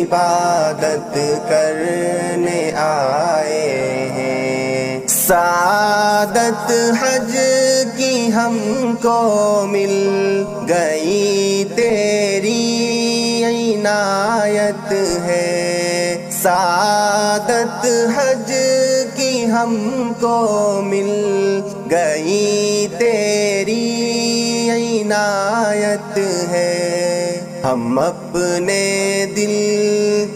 عبادت کرنے آئے ہیں۔ سعادت حج کی ہم کو مل گئی تیری عنایت ہے، سعادت حج کی ہم کو مل گئی تیری عنایت ہے۔ ہم اپنے دل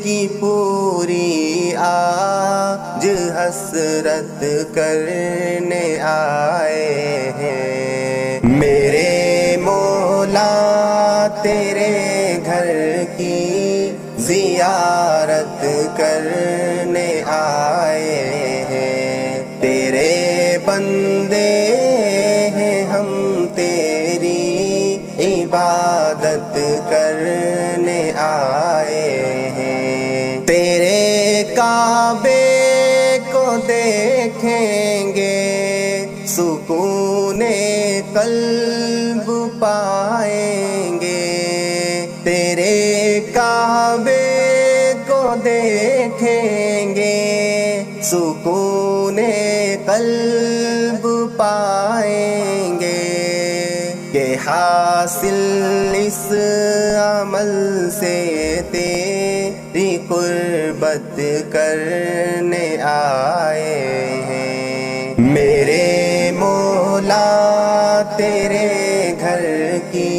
کی پوری آج حسرت کرنے آئے ہیں۔ میرے مولا تیرے گھر کی زیارت کرنے آئے ہیں، تیرے بندے ہیں ہم تیری عبادت کرنے آئے ہیں۔ تیرے کعبے کو دیکھیں گے سکون قلب پائیں گے، تیرے کعبے کو دیکھیں گے سکون قلب پائیں گے، کہ حاصل اس عمل سے تیری قربت کرنے آئے ہیں۔ میرے مولا تیرے گھر کی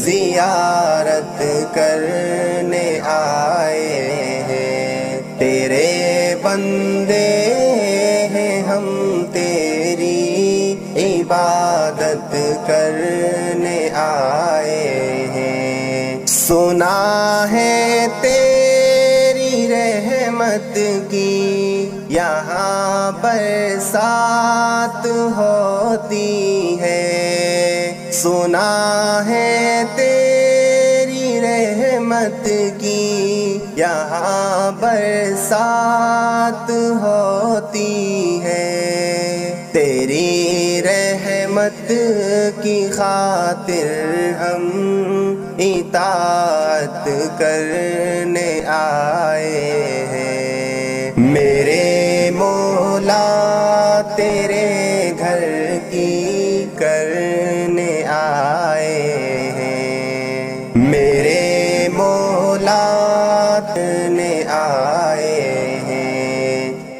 زیارت کرنے آئے ہیں، تیرے بندے ہیں ہم تیری عبادت کرنے آئے ہیں۔ سنا ہے تیری رحمت کی یہاں برسات ہوتی ہے، سنا ہے تیری رحمت کی یہاں برسات ہوتی ہے، تیری رحمت کی خاطر ہم اطاعت کرنے آئے ہیں۔ میرے مولا تیرے